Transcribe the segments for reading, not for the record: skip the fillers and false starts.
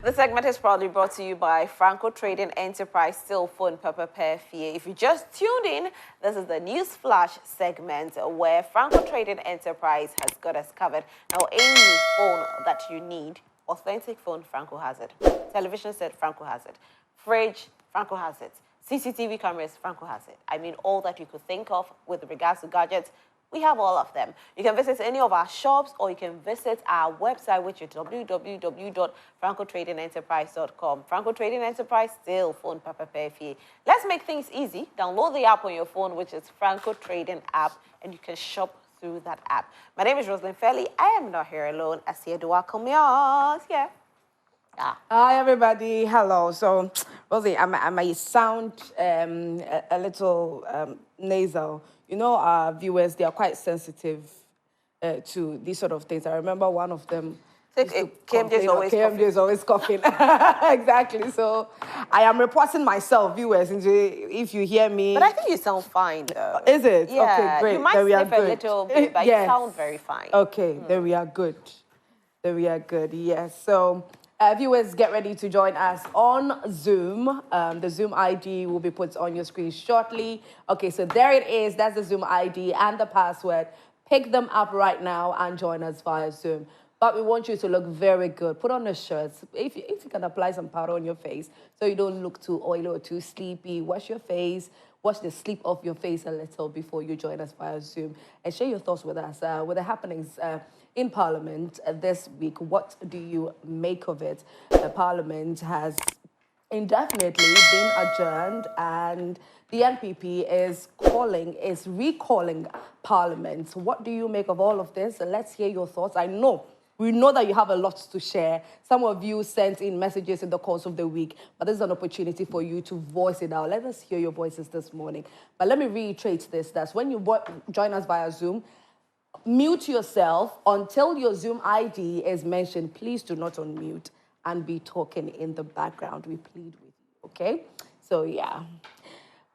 The segment is proudly brought to you by Franco Trading Enterprise, still phone Pepper Fee. If you just tuned in, this is the News Flash segment where Franco Trading Enterprise has got us covered. Now, any phone that you need, authentic phone, Franco has it. Television set, Franco has it. Fridge, Franco has it. CCTV cameras, Franco has it. I mean, all that you could think of with regards to gadgets, we have all of them. You can visit any of our shops or you can visit our website, which is www.francotradingenterprise.com. Franco Trading Enterprise, still phone Papa Fee. Let's make things easy. Download the app on your phone, which is Franco Trading app, and you can shop through that app. My name is Rosalind Fairley. I am not here alone. I see you welcome yours. Yeah. Hi, everybody. Hello. So, Rosie, I might sound a little nasal. You know, our viewers, they are quite sensitive to these sort of things. I remember one of them. KMJ is always coughing. Exactly. So, I am reporting myself, viewers, if you hear me. But I think you sound fine, though. Is it? Yeah. Okay, great. You might sniff a little bit, but you sound very fine. Okay, there we are good. There we are good, yes. So, viewers, get ready to join us on Zoom. The Zoom ID will be put on your screen shortly. Okay, so there it is. That's the Zoom ID and the password. Pick them up right now and join us via Zoom. But we want you to look very good. Put on a shirt. If you can apply some powder on your face so you don't look too oily or too sleepy, wash your face. Wash the sleep off your face a little before you join us via Zoom. And share your thoughts with us. With the happenings in Parliament this week, what do you make of it? Parliament has indefinitely been adjourned, and the NPP is recalling Parliament. What do you make of all of this? Let's hear your thoughts. We know that you have a lot to share. Some of you sent in messages in the course of the week, but this is an opportunity for you to voice it out. Let us hear your voices this morning. But let me reiterate this, that when you join us via Zoom, mute yourself until your Zoom ID is mentioned. Please do not unmute and be talking in the background. We plead with you, okay? So, yeah.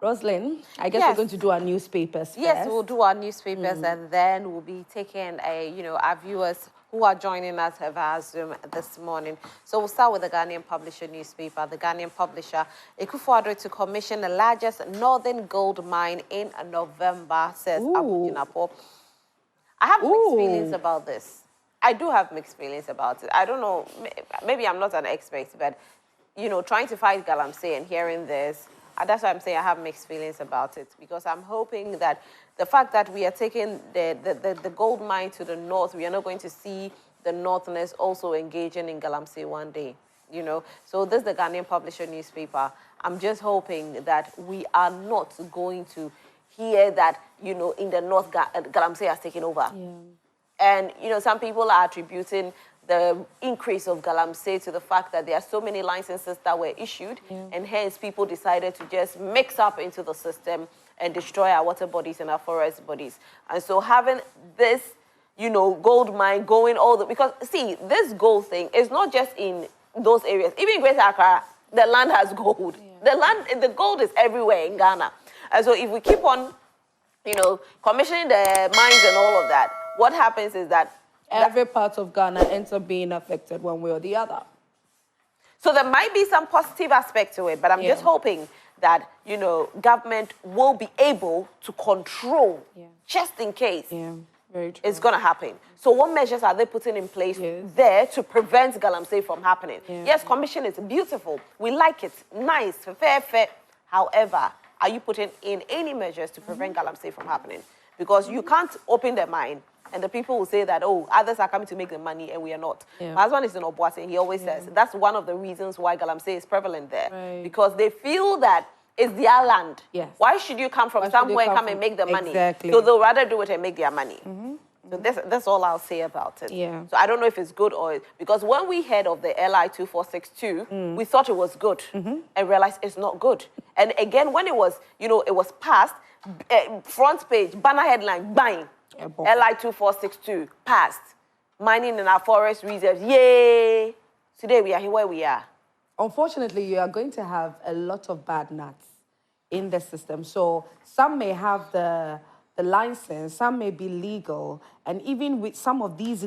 Rosalind, I guess we're going to do our newspapers first. Yes, we'll do our newspapers, and then we'll be taking our viewers who are joining us via Zoom this morning. So we'll start with the Ghanaian Publisher newspaper. The Ghanaian Publisher, Akufo-Addo to commission the largest northern gold mine in November, says Abu Jinapo. I have mixed feelings about this. I do have mixed feelings about it. I don't know, maybe I'm not an expert, but, trying to fight Galamsey and hearing this, that's why I'm saying I have mixed feelings about it, because I'm hoping that the fact that we are taking the gold mine to the north, we are not going to see the Northerners also engaging in Galamsey one day, So this is the Ghanaian Publisher newspaper. I'm just hoping that we are not going to hear that, in the north, Galamsey has taken over. Yeah. And, some people are attributing the increase of Galamsey to the fact that there are so many licenses that were issued, and hence people decided to just mix up into the system and destroy our water bodies and our forest bodies. And so having this, gold mine going because, see, this gold thing is not just in those areas. Even in Greater Accra, the land has gold. Yeah. The gold is everywhere in Ghana. And so if we keep on, commissioning the mines and all of that, what happens is that every part of Ghana ends up being affected one way or the other. So there might be some positive aspect to it, but I'm just hoping that, government will be able to control just in case it's going to happen. So what measures are they putting in place there to prevent Galamsey from happening? Yes, commission is beautiful. We like it. Nice, fair. However, are you putting in any measures to prevent Galamsey from happening? Because you can't open the mine and the people will say that, others are coming to make the money and we are not. Yeah. My husband is in Obuasi, and he always says that's one of the reasons why Galamsey is prevalent there. Right. Because they feel that it's their land. Yes. Why should you come from somewhere and come and make the money? Exactly. So they'll rather do it and make their money. So that's all I'll say about it. Yeah. So I don't know if it's good or... Because when we heard of the LI 2462, we thought it was good and realized it's not good. And again, when it was, it was passed, front page, banner headline, bang. LI 2462 passed. Mining in our forest reserves. Yay! Today we are here where we are. Unfortunately, you are going to have a lot of bad nuts in the system. So some may have the license, some may be legal, and even with some of these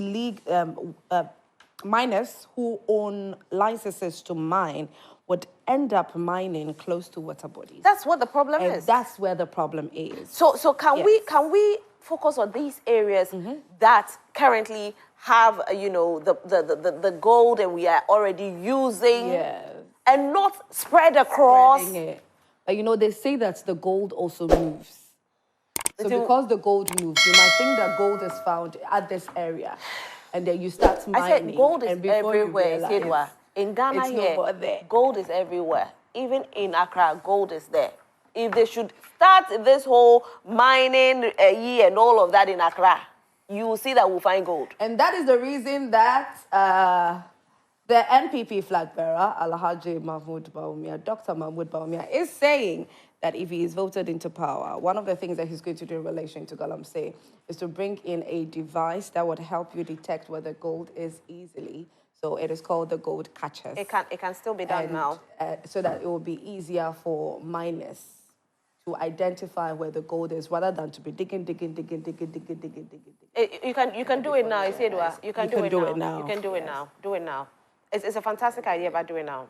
miners who own licenses to mine would end up mining close to water bodies. That's what the problem And is. that's where the problem is. So can we focus on these areas that currently have the gold and we are already using and not spread across? Spreading it. But they say that the gold also moves. So because the gold moves, you might think that gold is found at this area, and then you start mining. I said gold is and before everywhere. you realize, In Ghana it's here, not there. gold is everywhere. Even in Accra, gold is there. If they should start this whole mining and all of that in Accra, you will see that we'll find gold. And that is the reason that the NPP flag bearer, Alhaji Mahmoud Bawumia, Dr. Mahmoud Bawumia, is saying that if he is voted into power, one of the things that he's going to do in relation to Galamsey is to bring in a device that would help you detect where the gold is easily. So it is called the gold catchers. It can still be done now. So that it will be easier for miners to identify where the gold is rather than to be digging. You can do it now. You see it, you can do it now. You can do it now. Do it now. It's a fantastic idea, but do it now.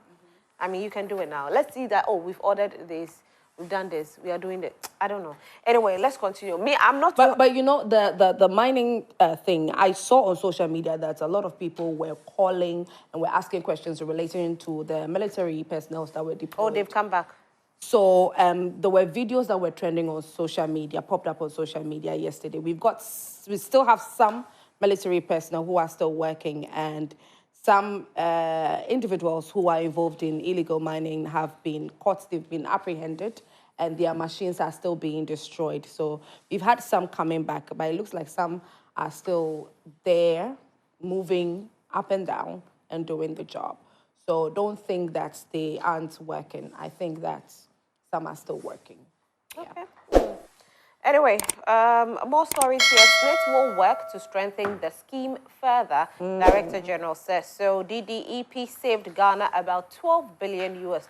I mean, you can do it now. Let's see that, we've ordered this, we've done this, we are doing it. I don't know. Anyway, let's continue. I'm not... But the mining thing, I saw on social media that a lot of people were calling and were asking questions relating to the military personnel that were deployed. Oh, they've come back. So there were videos that were trending on social media, popped up on social media yesterday. We still have some military personnel who are still working, and some individuals who are involved in illegal mining have been caught, they've been apprehended, and their machines are still being destroyed. So we've had some coming back, but it looks like some are still there, moving up and down and doing the job. So don't think that they aren't working. I think that some are still working. Okay. Anyway, more stories here. Smith will work to strengthen the scheme further, Director General says. So DDEP saved Ghana about $12 billion US.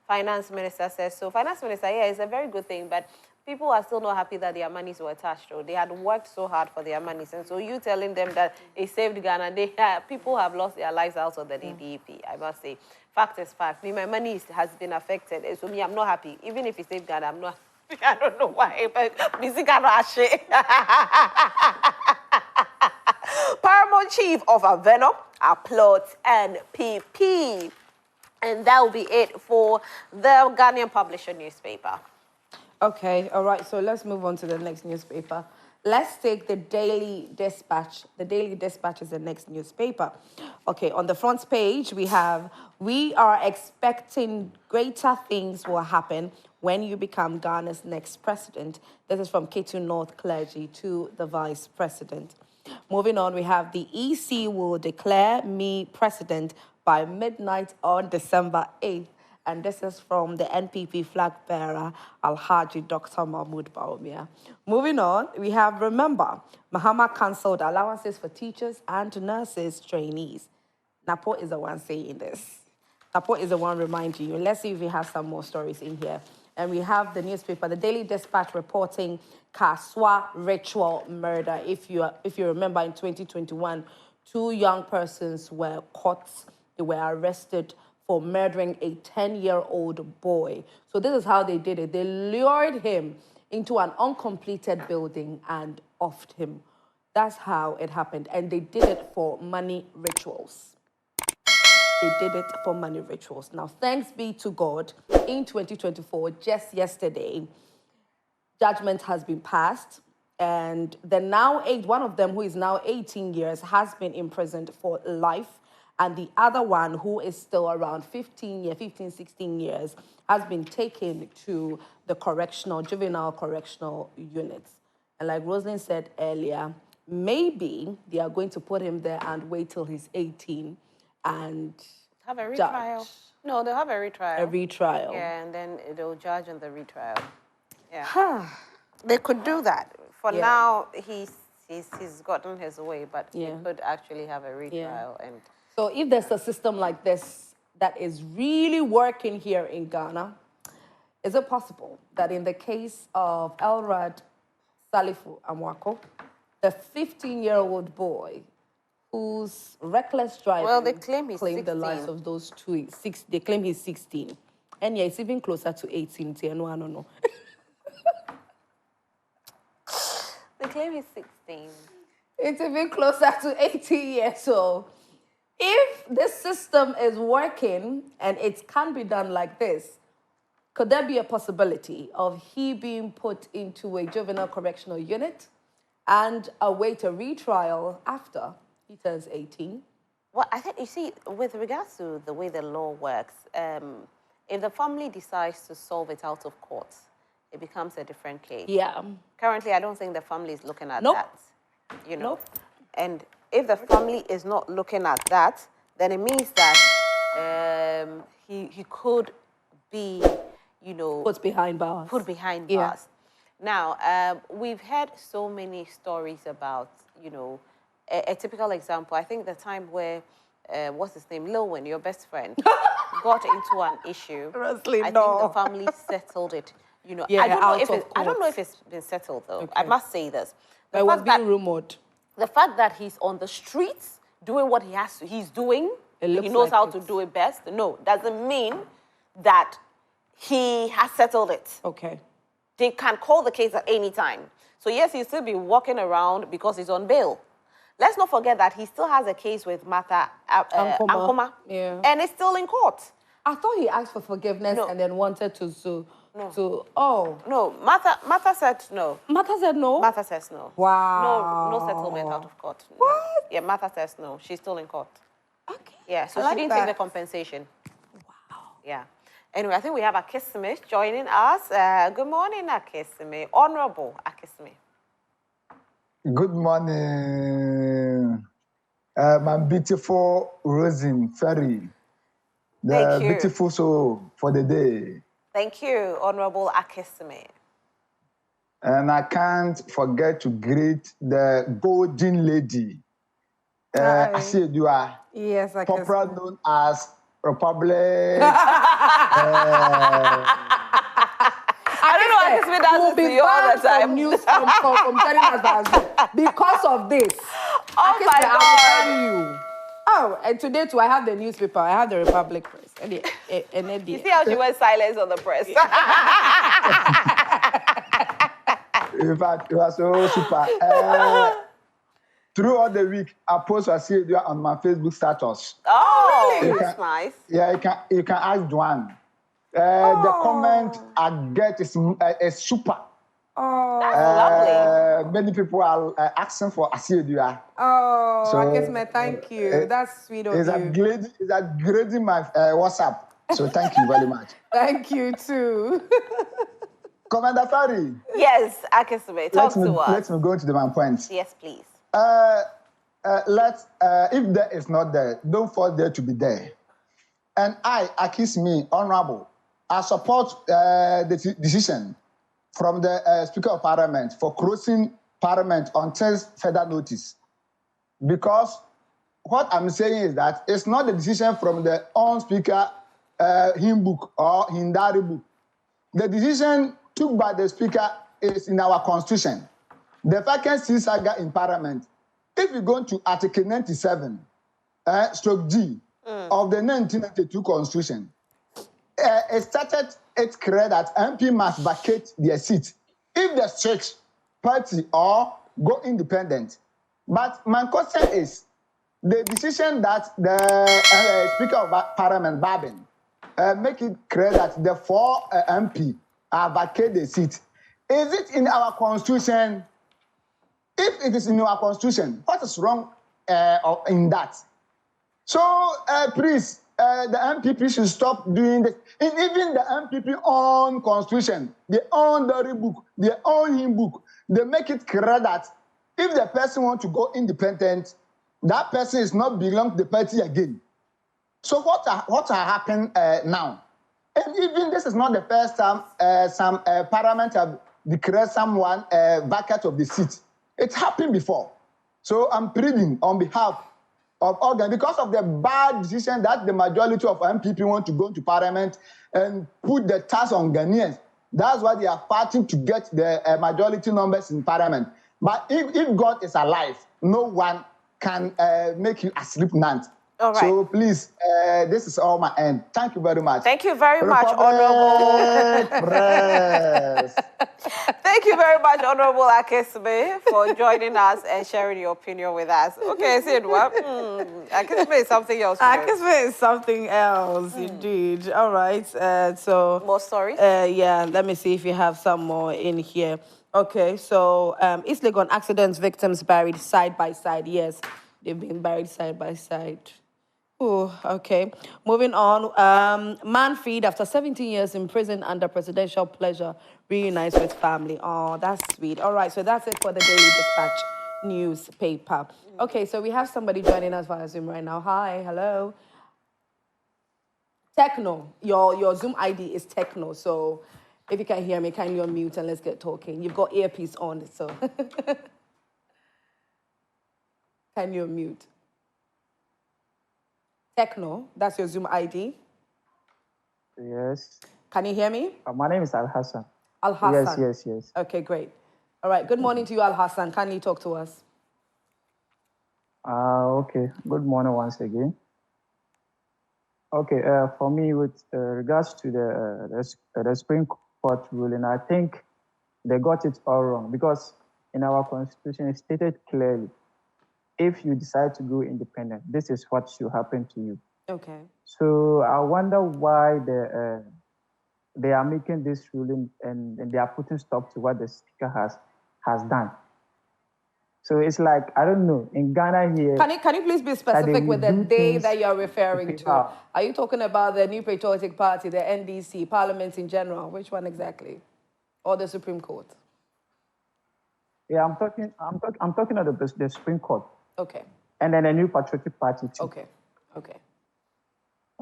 Finance Minister says so. Finance Minister, yeah, it's a very good thing, but people are still not happy that their monies were attached. They had worked so hard for their monies. And so you telling them that it saved Ghana, people have lost their lives out of the DDEP, I must say. Fact is fact. Me, my money has been affected. So me, I'm not happy. Even if it saved Ghana, I'm not I don't know why, but Paramount Chief of Avenom applauds NPP. And that will be it for the Ghanaian Publisher newspaper. Okay, all right, so let's move on to the next newspaper. Let's take the Daily Dispatch. The Daily Dispatch is the next newspaper. Okay, on the front page, we are expecting greater things will happen when you become Ghana's next president. This is from K2 North Clergy to the Vice President. Moving on, we have the EC will declare me president by midnight on December 8th. And this is from the NPP flag bearer, Alhaji Dr. Mahmoud Bawumia. Moving on, we have, remember, Mahama cancelled allowances for teachers and nurses trainees. Napo is the one saying this. Napo is the one reminding you. Let's see if we have some more stories in here. And we have the newspaper, the Daily Dispatch, reporting Kaswa ritual murder. If you remember, in 2021, 2 young persons were caught. They were arrested for murdering a 10-year-old boy. So this is how they did it. They lured him into an uncompleted building and offed him. That's how it happened. And they did it for money rituals. They did it for money rituals. Now, thanks be to God, in 2024, just yesterday, judgment has been passed. And one of them, who is now 18 years, has been imprisoned for life. And the other one, who is still around 16 years, has been taken to the juvenile correctional units. And like Rosalind said earlier, maybe they are going to put him there and wait till he's 18 and have a retrial. No, they'll have a retrial. A retrial. Yeah, and then they'll judge on the retrial. Yeah. They could do that. For now, he's gotten his way, but they could actually have a retrial. And so if there's a system like this that is really working here in Ghana, is it possible that in the case of Elrad Salifu Amwako, the 15-year-old boy whose reckless driving Well, they claim he's claimed the lives 16. of those two. They claim he's 16. And yeah, it's even closer to 18. No, I don't know. They claim he's 16. It's even closer to 18 years old. If this system is working and it can be done like this, could there be a possibility of he being put into a juvenile correctional unit and await a retrial after he turns 18? Well, I think, you see, with regards to the way the law works, if the family decides to solve it out of court, it becomes a different case. Yeah. Currently, I don't think the family is looking at Nope. that, you know. Nope. And if the family is not looking at that, then it means that he could be, you know, Put behind bars. put behind Yeah. bars. Now, we've heard so many stories about, you know, a typical example. I think the time where, what's his name, Lil Wayne, your best friend, got into an issue. Honestly, I no. think the family settled it. You know, Yeah, I don't know out if of I don't know court. if it's been settled though. Okay. I must say this. The It was fact that- being rumored. the fact that he's on the streets doing what he's doing, It he looks knows like how to it. do it best. No, doesn't mean that he has settled it. Okay. They can call the case at any time. So yes, he'll still be walking around because he's on bail. Let's not forget that he still has a case with Martha Ankoma, Yeah. and it's still in court. I thought he asked for forgiveness No. and then wanted to No, Martha said no. Martha said no? Martha says no. Wow. No settlement out of court. No. What? Yeah, Martha says no. She's still in court. Okay. Yeah, so I she like didn't that. take the compensation. Wow. Yeah. Anyway, I think we have Akisime joining us. Good morning, Akisime. Honorable Akisime. Good morning, my beautiful Rosin Ferry, the Thank you. beautiful soul for the day. Thank you, Honorable Akisime. And I can't forget to greet the golden lady, Hi. Asiedua, Yes, I can. popular known as Republic. I don't know why Akisime does We'll this to be you all banned the time. from news from telling us that because of this. Oh Akisime, my I will God. ban you. Oh, and today too, I have the newspaper. I have the Republic Press. You see how she went silence on the press? In fact, it was so super. Throughout the week, I post Asiedua on my Facebook status. Oh, really? that's nice. Yeah, you can ask Duan. The comment I get is super. Oh, That's lovely. Many people are asking for Asiedua. oh, So, Akisime, thank you. That's sweet of It's you. upgrading my WhatsApp. So thank you very much. Thank you too. Commander Fari, Yes, Akisime, talk to us. let me go to the main points. Yes, please. If there is not there, don't force there to be there. And I, Akisme, honorable, I support the decision from the Speaker of Parliament for closing Parliament until further notice. Because what I'm saying is that it's not the decision from the own Speaker hymn book or Hindari book. The decision took by the Speaker is in our Constitution. The Vacant Seat Saga in Parliament. If you go to Article 97, stroke G of the 1992 Constitution, it started its clear that MP must vacate their seat if they switch party or go independent. But my question is, the decision that the Speaker of Parliament, Babin, make it clear that the 4 MP are vacate the seat. Is it in our Constitution? If it is in our Constitution, what is wrong in that? So, please, the MPP should stop doing this. And even the MPP own Constitution, they own the book, they own hymn book. They make it clear that if the person wants to go independent, that person is not belong to the party again. So what are happening now? And even this is not the first time some parliament have declared someone vacant of the seat. It happened before. So I'm pleading on behalf of organ because of the bad decision that the majority of MPP want to go to parliament and put the tax on Ghanaians. That's why they are fighting to get the majority numbers in parliament. But if God is alive, no one can make you asleep night. All right. So please, this is all my end. Thank you very much. Thank you very much, Republic Honorable. Press. Thank you very much, Honorable Akesme, for joining us and sharing your opinion with us. Okay, Sid, what? Akesme is something else. Akesme is something else, indeed. All right. So more stories? Yeah, let me see if you have some more in here. Okay, so East Legon accidents victims buried side by side. Yes, they've been buried side by side. Oh, okay. Moving on. Man freed after 17 years in prison under presidential pleasure reunites with family. Oh, that's sweet. All right, so that's it for the Daily Dispatch newspaper. Okay, so we have somebody joining us via Zoom right now. Hi, hello. Techno, your Zoom ID is Techno, so if you can hear me, kindly unmute and let's get talking. You've got earpiece on, so can you unmute? Techno, that's your Zoom ID. Yes. Can you hear me? My name is Al Hassan. Al Hassan. Yes. Okay, great. All right, good morning to you, Al Hassan. Can you talk to us? Okay. Good morning once again. Okay, for me, with regards to the Supreme Court ruling, I think they got it all wrong because in our Constitution, it stated clearly, if you decide to go independent, this is what should happen to you. Okay. So I wonder why they are making this ruling and they are putting stop to what the Speaker has done. So it's like, I don't know, in Ghana here... Can you please be specific with the day that you're referring to? Are you talking about the New Patriotic Party, the NDC, Parliament in general? Which one exactly? Or the Supreme Court? Yeah, I'm talking about the Supreme Court. Okay. And then the New Patriotic Party too. Okay.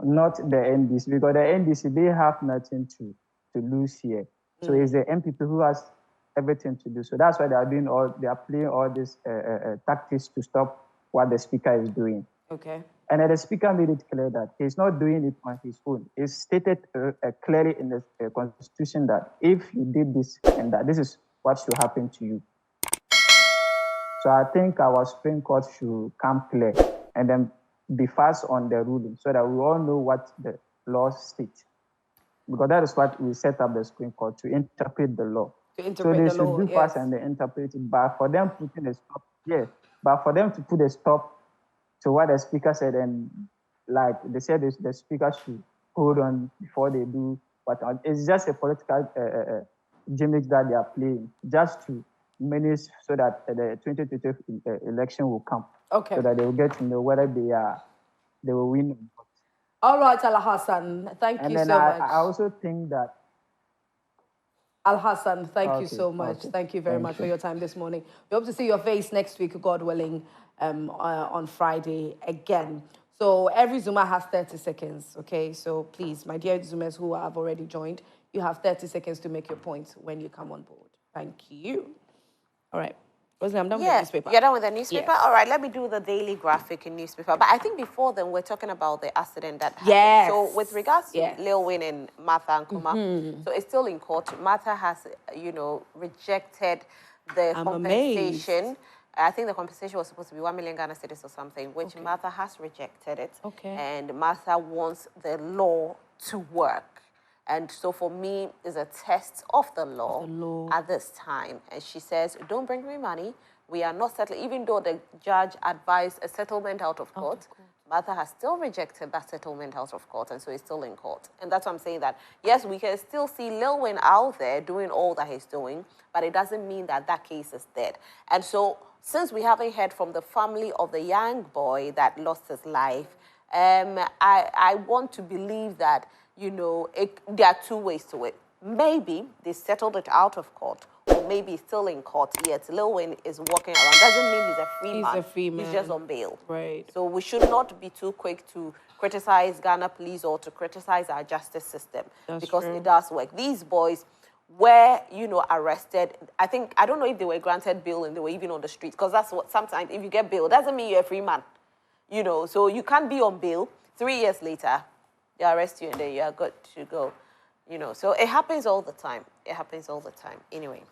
Not the NDC, because the NDC, they have nothing to lose here. So it's the MPP who has everything to do. So that's why they are playing all these tactics to stop what the Speaker is doing. Okay. And then the Speaker made it clear that he's not doing it on his own. It's stated clearly in the Constitution that if you did this and that, this is what should happen to you. So I think our Supreme Court should come clear and then be fast on the ruling so that we all know what the law states. Because that is what we set up the Supreme Court, to interpret the law. So they should be fast and they interpret it. But for them putting a stop, but for them to put a stop to what the Speaker said, and like they said, the Speaker should hold on before they do what. It's just a political gimmick that they are playing, just to manage so that the 2020 election will come. Okay. So that they will get to know whether they will win or not. All right, Al Hassan, thank you so much. I also think that Al Hassan, thank you so much. Okay. Thank you very much for your time this morning. We hope to see your face next week, God willing, on Friday again. So every Zoomer has 30 seconds, okay? So please, my dear Zoomers who have already joined, you have 30 seconds to make your point when you come on board. Thank you. All right. Rosie, I'm done with the newspaper. You're done with the newspaper? Yes. All right, let me do the daily graphic in newspaper. But I think before then, we're talking about the accident that happened. Yes. So with regards to Lil Wayne and Martha and Kuma, so it's still in court. Martha has, rejected the compensation. Amazed. I think the compensation was supposed to be 1 million Ghana cedis or something, which Martha has rejected it. Okay. And Martha wants the law to work. And so for me, it's a test of the law at this time. And she says, don't bring me money. We are not settling. Even though the judge advised a settlement out of court, Martha has still rejected that settlement out of court. And so it's still in court. And that's why I'm saying that, yes, we can still see Lil Wayne out there doing all that he's doing, but it doesn't mean that that case is dead. And so since we haven't heard from the family of the young boy that lost his life, I want to believe that there are two ways to it. Maybe they settled it out of court, or maybe it's still in court yet. Lil Wayne is walking around. Doesn't mean he's a free man. He's a free man. He's just on bail. Right. So we should not be too quick to criticize Ghana police or to criticize our justice system. Because it does work. These boys were, arrested. I don't know if they were granted bail and they were even on the streets, because that's what sometimes, if you get bail, doesn't mean you're a free man. So you can't be on bail 3 years later. They arrest you and then you are good to go. So it happens all the time. It happens all the time. Anyway.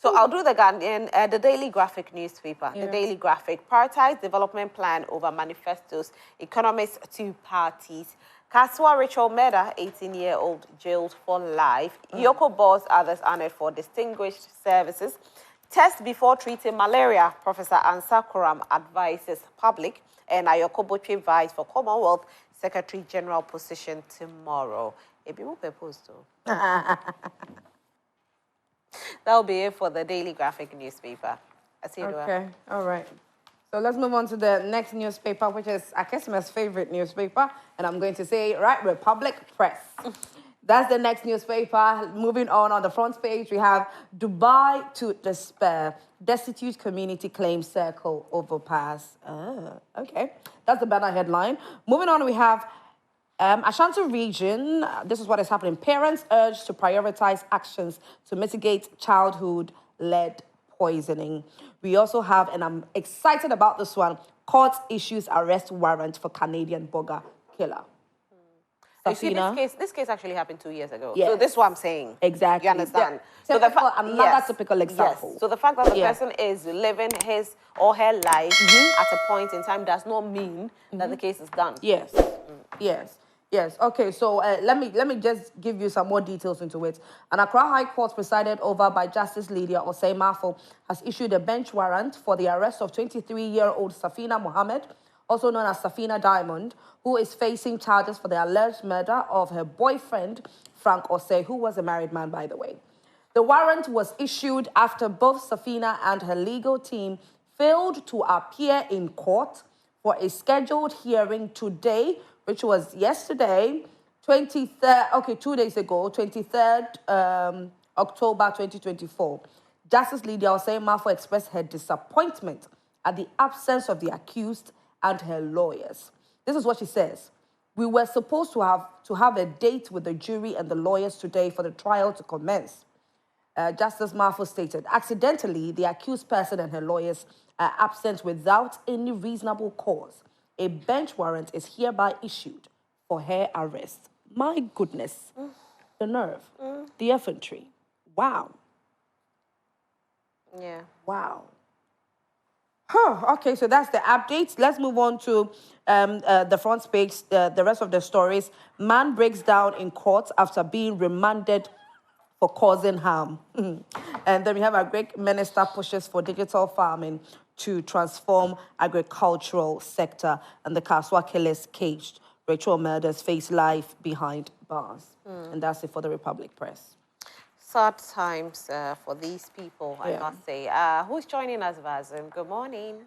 So I'll do the Guardian, the Daily Graphic newspaper. Yeah. The Daily Graphic. Prioritize development plan over manifestos. Economists to parties. Kaswa Rachel Meda, 18-year-old, jailed for life. Yoko boss, others honored for distinguished services. Test before treating malaria. Professor Ansa Kuram advises public. And Ayoko Boche vies for Commonwealth Secretary General position tomorrow. Ebi mo propose to. That'll be it for the Daily Graphic newspaper. I see you. Okay, all right. So let's move on to the next newspaper, which is Akesima's favorite newspaper. And I'm going to say, right, Republic Press. That's the next newspaper. Moving on the front page, we have Dubai to despair. Destitute community claims circle overpass. Okay. That's the banner headline. Moving on, we have Ashanti region. This is what is happening. Parents urged to prioritize actions to mitigate childhood-led poisoning. We also have, and I'm excited about this one, court issues arrest warrant for Canadian burger killer. You see, this case actually happened 2 years ago. Yes. So this is what I'm saying. Exactly. You understand? Another typical example. Yes. So the fact that the person is living his or her life at a point in time does not mean that the case is done. Yes. Yes. Okay, so let me just give you some more details into it. An Accra High Court presided over by Justice Lydia Osei Mafo has issued a bench warrant for the arrest of 23-year-old Safina Mohammed, also known as Safina Diamond, who is facing charges for the alleged murder of her boyfriend, Frank Osei, who was a married man, by the way. The warrant was issued after both Safina and her legal team failed to appear in court for a scheduled hearing today, which was yesterday, 2 days ago, 23rd October 2024. Justice Lydia Osei Mafo expressed her disappointment at the absence of the accused and her lawyers. This is what she says. We were supposed to have a date with the jury and the lawyers today for the trial to commence. Justice Mafo stated, accidentally, the accused person and her lawyers are absent without any reasonable cause. A bench warrant is hereby issued for her arrest. My goodness. The nerve. The effrontery. Wow. Yeah. Wow. Okay, so that's the updates. Let's move on to the front page, the rest of the stories. Man breaks down in court after being remanded for causing harm. And then we have our great minister pushes for digital farming to transform agricultural sector, and the Kaswa killers caged. Rachel murders face life behind bars. And that's it for the Republic Press. Sad times for these people, I must say. Who's joining us, Vazim? Good morning.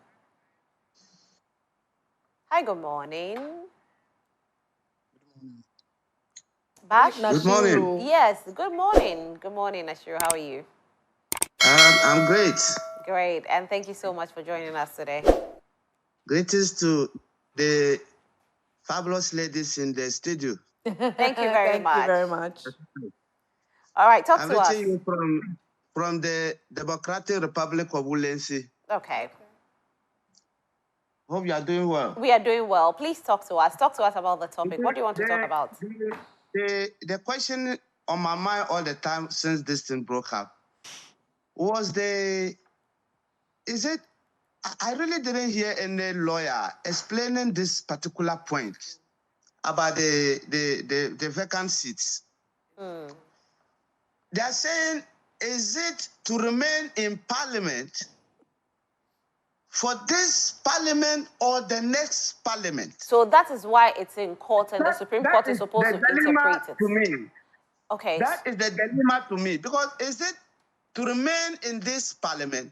Hi, good morning. Bash? Good morning. Yes, good morning. Good morning, Ashiru. How are you? I'm great. Great, and thank you so much for joining us today. Greetings to the fabulous ladies in the studio. Thank you very much. Thank you very much. All right, talk I'm to us. reaching you from the Democratic Republic of Ulensi. Okay. Hope you are doing well. We are doing well. Please talk to us. Talk to us about the topic. What do you want to talk about? The question on my mind all the time since this thing broke up was I really didn't hear any lawyer explaining this particular point about the vacant seats. They are saying, is it to remain in parliament for this parliament or the next parliament? So that is why it's in court and the Supreme Court is supposed to interpret it. To me. Okay. That is the dilemma to me, because is it to remain in this parliament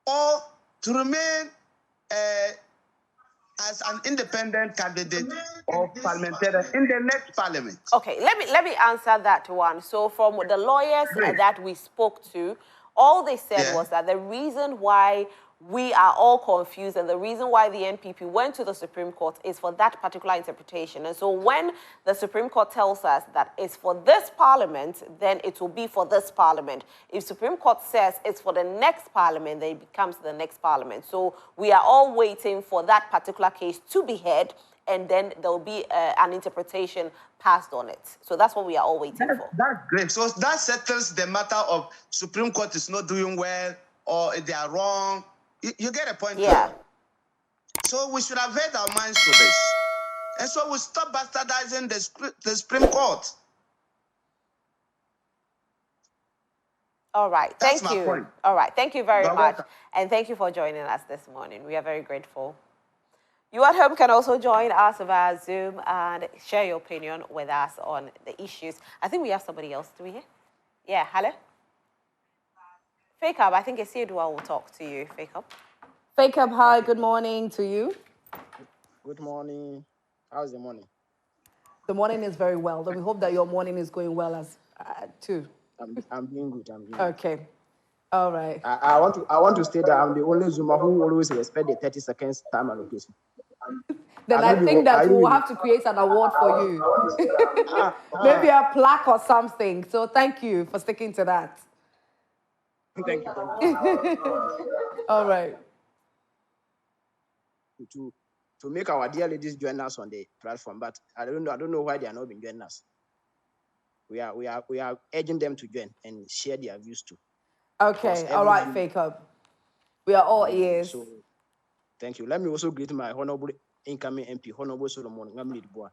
or to remain as an independent candidate or parliamentarian in the next parliament? Okay, let me answer that one. So from the lawyers that we spoke to, all they said was that the reason why we are all confused, and the reason why the NPP went to the Supreme Court is for that particular interpretation. And so when the Supreme Court tells us that it's for this parliament, then it will be for this parliament. If Supreme Court says it's for the next parliament, then it becomes the next parliament. So we are all waiting for that particular case to be heard, and then there will be an interpretation passed on it. So that's what we are all waiting for. That's great. So that settles the matter of Supreme Court is not doing well or they are wrong. You get a point? Yeah. So we should have made our minds to this. And so we stop bastardizing the Supreme Court. All right. That's Thank my you. point. All right. Thank you very You're much. welcome. And thank you for joining us this morning. We are very grateful. You at home can also join us via Zoom and share your opinion with us on the issues. I think we have somebody else. Do we hear? Yeah. Hello? Fake Up. I think Esiedua will talk to you. Fake Up. Fake Up, hi, good morning to you. Good morning. How's the morning? The morning is very well. We hope that your morning is going well as too. I'm doing good. I'm doing good. Okay. All right. I want to state that I'm the only Zoomer who always respect the 30 seconds time allocation. Then I think that we'll have to create an award for you. Maybe a plaque or something. So thank you for sticking to that. Thank you. All right. To make our dear ladies join us on the platform, but I don't know why they are not being joining us. We are urging them to join and share their views too. Okay. All right, Fake Up. We are all ears. So, thank you. Let me also greet my honorable incoming MP, Honorable Solomon Ngamli Dubois,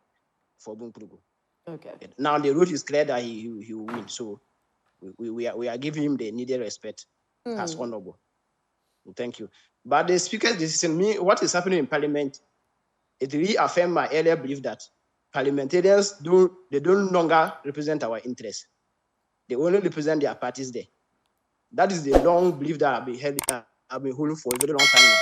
for Bunkrugu. Okay. Now the road is clear that he will win. So we are giving him the needed respect as honorable. Thank you. But the speaker's decision, what is happening in Parliament, it reaffirms my earlier belief that parliamentarians no longer represent our interests. They only represent their parties there. That is the long belief that I've been holding for a very long time now.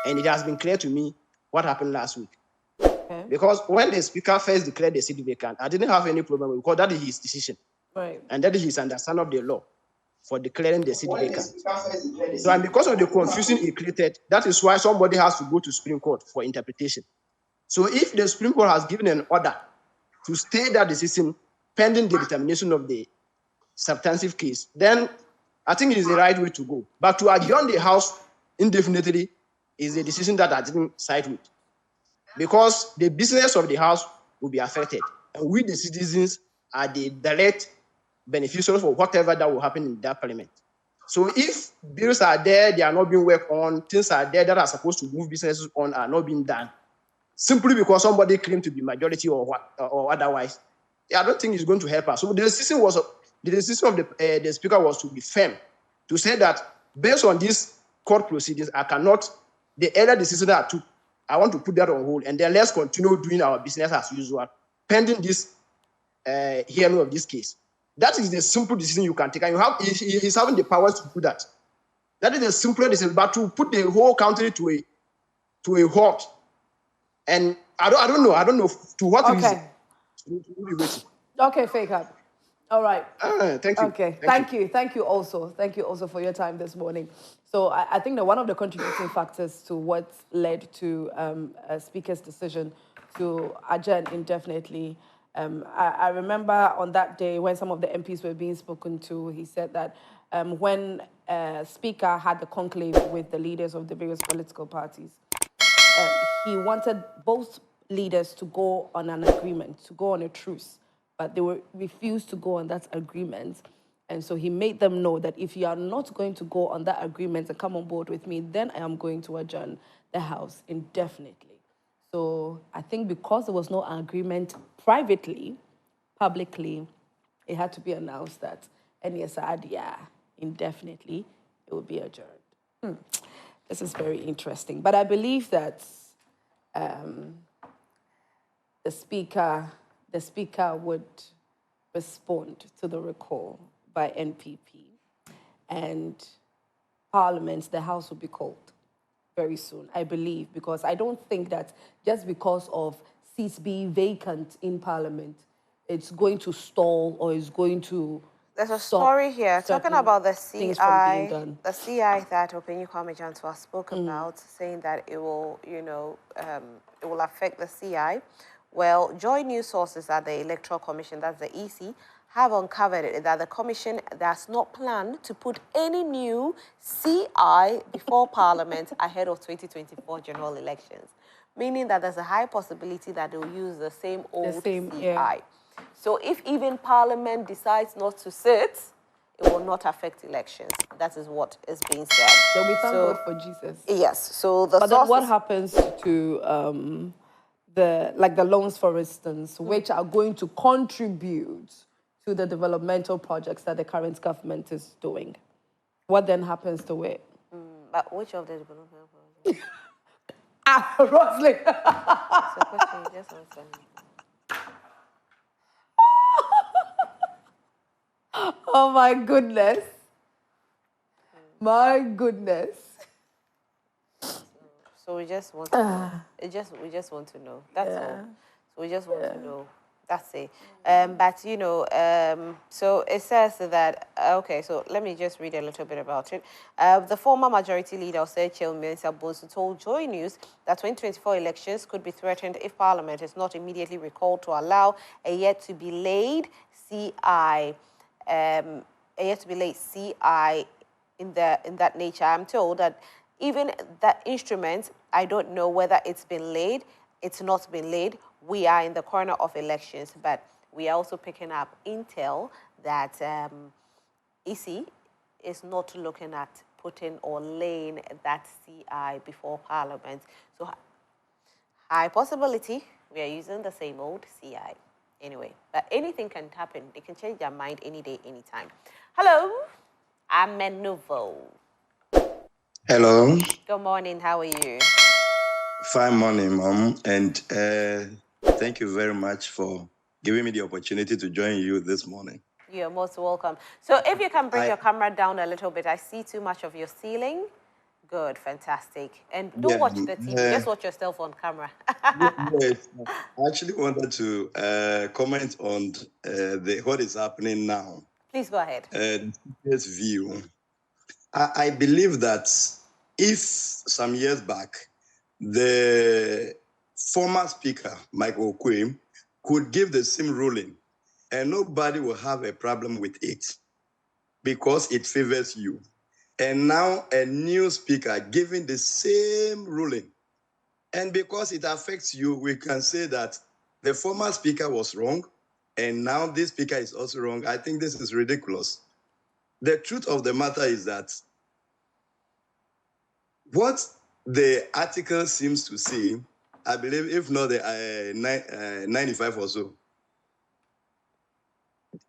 And it has been clear to me what happened last week. Okay. Because when the speaker first declared the seat vacant, I didn't have any problem with it because that is his decision. Right. And that is his understanding of the law for declaring the seat vacant. So, and because of the confusion it created, that is why somebody has to go to Supreme Court for interpretation. So if the Supreme Court has given an order to stay that decision pending the determination of the substantive case, then I think it is the right way to go. But to adjourn the House indefinitely is a decision that I didn't side with. Because the business of the House will be affected. And we, the citizens, are the direct beneficiaries for whatever that will happen in that parliament. So if bills are there, they are not being worked on, things are there that are supposed to move businesses on are not being done, simply because somebody claimed to be majority or otherwise, I don't think it's going to help us. So the decision of the speaker was to be firm, to say that based on these court proceedings, the earlier decision that I took, I want to put that on hold, and then let's continue doing our business as usual, pending this hearing of this case. That is the simple decision you can take, and he's having the powers to do that. That is the simple decision, but to put the whole country to a halt, and I don't know to what reason. Okay, Fake Up. All right. Thank you. Okay, thank you. Thank you also for your time this morning. So I think that one of the contributing factors to what led to a speaker's decision to adjourn indefinitely, I remember on that day when some of the MPs were being spoken to, he said that when Speaker had the conclave with the leaders of the various political parties, he wanted both leaders to go on an agreement, to go on a truce, but they refused to go on that agreement. And so he made them know that if you are not going to go on that agreement and come on board with me, then I am going to adjourn the House indefinitely. So I think because there was no agreement privately, publicly, it had to be announced that indefinitely, it will be adjourned. This is very interesting. But I believe that the speaker would respond to the recall by NPP, and Parliament, the House will be called very soon, I believe, because I don't think that just because of seats being vacant in Parliament, it's going to stall or it's going to There's a stop story here talking certain about the things from being CI, done. the CI that Openyu Kwame spoke about, saying that it will, it will affect the CI. Well, joint news sources at the Electoral Commission, that's the EC, have uncovered it, that the Commission does not plan to put any new CI before Parliament ahead of 2024 general elections, meaning that there's a high possibility that they'll use the same old CI. Yeah. So if even Parliament decides not to sit, it will not affect elections. That is what is being said. So we thank God for Jesus. Yes. So the But then what happens to the loans, for instance, which are going to contribute to the developmental projects that the current government is doing? What then happens to it? But which of the development projects? Rosalind. So question, you just answer me. Oh my goodness. My goodness. So we just want to know. We just want to know. That's all. So we just want to know. That's it. But so it says that okay. So let me just read a little bit about it. The former majority leader, Osei Mensa Bonsu, told Joy News that 2024 elections could be threatened if Parliament is not immediately recalled to allow a yet to be laid CI. CI in that nature. I'm told that even that instrument, I don't know whether it's been laid, it's not been laid. We are in the corner of elections, but we are also picking up intel that EC is not looking at putting or laying that CI before Parliament. So high possibility we are using the same old CI. Anyway, but anything can happen. They can change their mind any day, anytime. Hello, I'm Nouveau. Hello. Good morning. How are you? Fine morning, Mom. And thank you very much for giving me the opportunity to join you this morning. You're most welcome. So if you can bring your camera down a little bit, I see too much of your ceiling. Good, fantastic. And don't watch the TV, just watch yourself on camera. Yes, I actually wanted to comment on what is happening now. Please go ahead. This view. I believe that if some years back, the former speaker, Michael Okwem, could give the same ruling and nobody will have a problem with it because it favors you. And now a new speaker giving the same ruling. And because it affects you, we can say that the former speaker was wrong and now this speaker is also wrong. I think this is ridiculous. The truth of the matter is that what the article seems to say, I believe, if not the 95 or so,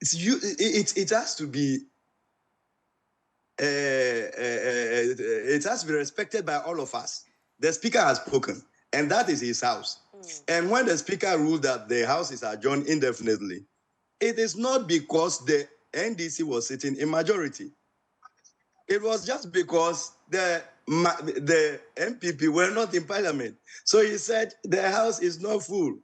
it has to be it has to be respected by all of us. The speaker has spoken, and that is his house. And when the speaker ruled that the house is adjourned indefinitely, it is not because the NDC was sitting in majority. It was just because the MPP were not in parliament. So he said the house is not full.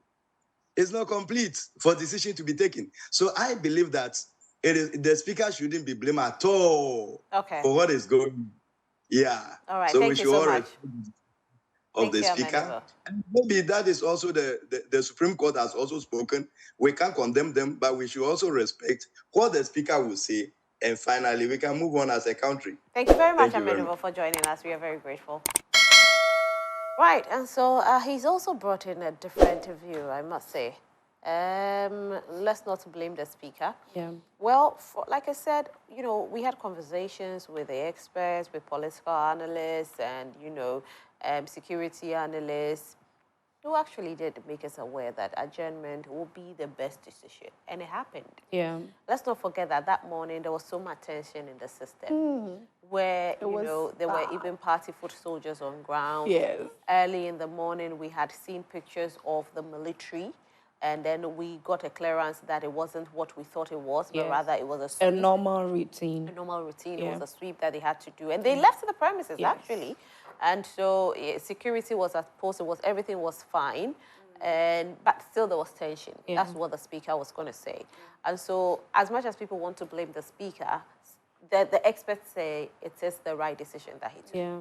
It's not complete for decision to be taken. So I believe that the speaker shouldn't be blamed at all for what is going on. Yeah. All right. So Thank we you should so all much. Of the speaker. And maybe that is also the Supreme Court has also spoken. We can't condemn them, but we should also respect what the speaker will say. And finally, we can move on as a country. Thank you very much, Amenuvo, for joining us. We are very grateful. Right, and so he's also brought in a different view, I must say. Let's not blame the speaker. Yeah. Well, like I said, we had conversations with the experts, with political analysts, and security analysts, who actually did make us aware that adjournment will be the best decision, and it happened. Yeah. Let's not forget that that morning there was so much tension in the system, where there were even party foot soldiers on ground. Yes. Early in the morning, we had seen pictures of the military, and then we got a clearance that it wasn't what we thought it was, but rather it was a normal routine. A normal routine. It was a sweep that they had to do, and they left the premises actually. And so security was at post. Everything was fine. But still there was tension. Yeah. That's what the speaker was going to say. And so as much as people want to blame the speaker, the experts say it is the right decision that he took. Yeah.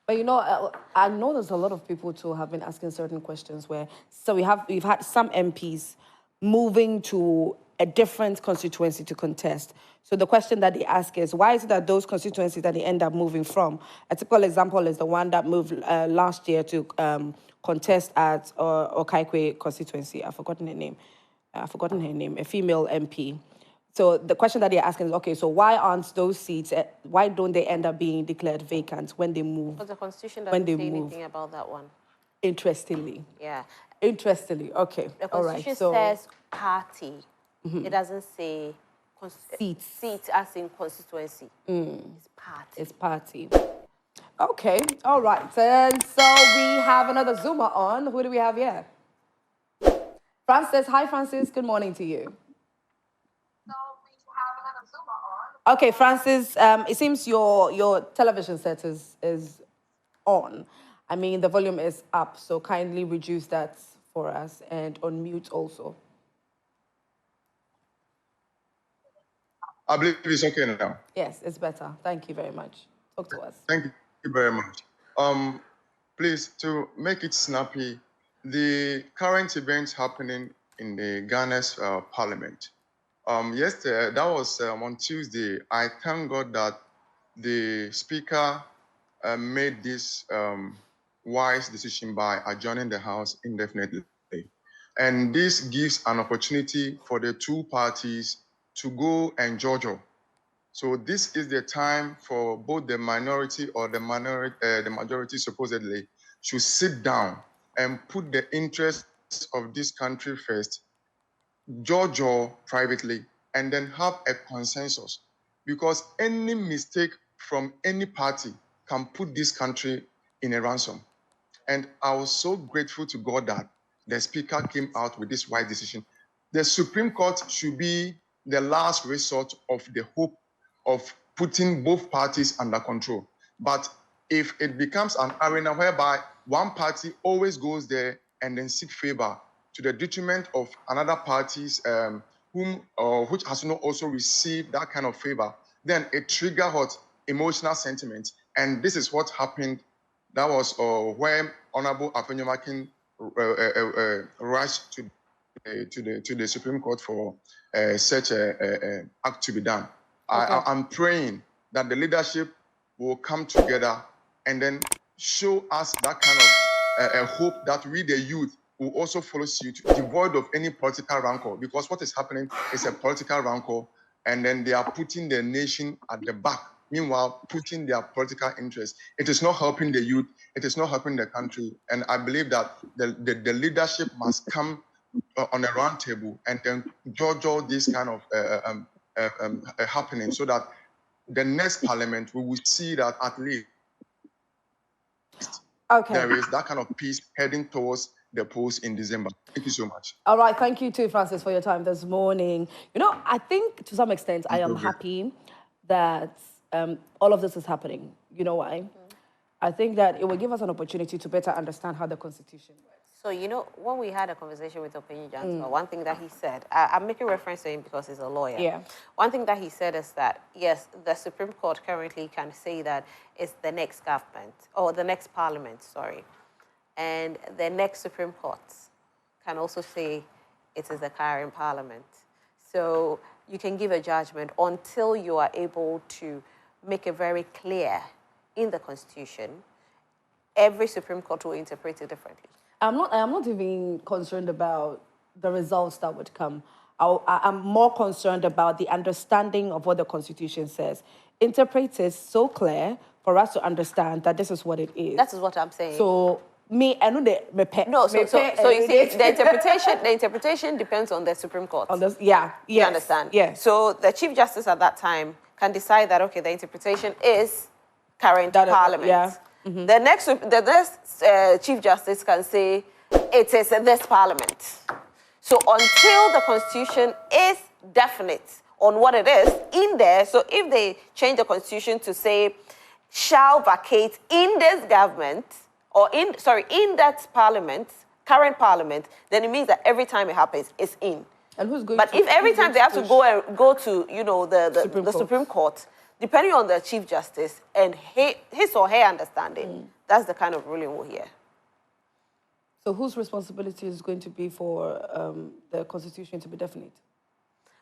But you know, I know there's a lot of people too have been asking certain questions where, so we've had some MPs moving to a different constituency to contest. So the question that they ask is, why is it that those constituencies that they end up moving from? A typical example is the one that moved last year to contest at Okaikwe constituency. I've forgotten her name, a female MP. So the question that they're asking is, okay, so why aren't those seats, why don't they end up being declared vacant when they move? Because the Constitution doesn't say anything about that one. Interestingly. Yeah. Interestingly, okay. The All right. Constitution So says party. It doesn't say seats. Seat as in constituency. It's party. It's party. Okay, all right. And so we have another Zoomer on. Who do we have here? Francis. Hi, Francis. Good morning to you. Okay, Francis, it seems your television set is on. I mean, the volume is up, so kindly reduce that for us and unmute also. I believe it's okay now. Yes, it's better. Thank you very much. Talk to us. Thank you very much. Please, to make it snappy, the current events happening in the Ghana's parliament. Yesterday, that was on Tuesday. I thank God that the speaker made this wise decision by adjourning the House indefinitely. And this gives an opportunity for the two parties to go and judge. So this is the time for both the minority or the majority supposedly to sit down and put the interests of this country first, judge privately, and then have a consensus. Because any mistake from any party can put this country in a ransom. And I was so grateful to God that the speaker came out with this wise decision. The Supreme Court should be the last resort of the hope of putting both parties under control. But if it becomes an arena whereby one party always goes there and then seek favor to the detriment of another parties which has not also received that kind of favor, then it triggers hot emotional sentiments. And this is what happened. That was when Honorable Afenyomakin rushed to the Supreme Court for such an act to be done. Okay. I'm praying that the leadership will come together and then show us that kind of a hope that we, the youth, will also follow suit, devoid of any political rancor. Because what is happening is a political rancor, and then they are putting the nation at the back. Meanwhile, putting their political interests. It is not helping the youth. It is not helping the country. And I believe that the leadership must come on a round table and then judge all this kind of happening, so that the next parliament we will see that at least there is that kind of peace heading towards the polls in December. Thank you so much. All right, thank you too, Francis, for your time this morning. You know, I think to some extent I am happy that all of this is happening. You know why? I think that it will give us an opportunity to better understand how the Constitution works. So, you know, when we had a conversation with Openyi Janto, one thing that he said, I'm making reference to him because he's a lawyer. Yeah. One thing that he said is that, yes, the Supreme Court currently can say that it's the next government, or the next parliament, sorry. And the next Supreme Court can also say it is the current parliament. So you can give a judgment until you are able to make it very clear in the Constitution. Every Supreme Court will interpret it differently. I'm not even concerned about the results that would come. I'm more concerned about the understanding of what the Constitution says. Interpret it so clear for us to understand that this is what it is. That is what I'm saying. So me, I know the no. So you see, the interpretation depends on the Supreme Court. On this, yeah. Yes, you understand? Yes. So the Chief Justice at that time can decide that okay, the interpretation is current parliament. Yeah. Mm-hmm. The next Chief Justice can say it is this parliament. So until the Constitution is definite on what it is in there, so if they change the Constitution to say shall vacate in this government or in that parliament current parliament, then it means that every time it happens, it's in. And who's going But to, if every time they have to go to, you know, the Supreme Court, depending on the Chief Justice and his or her understanding, that's the kind of ruling we'll hear. So whose responsibility is going to be for the Constitution to be definite?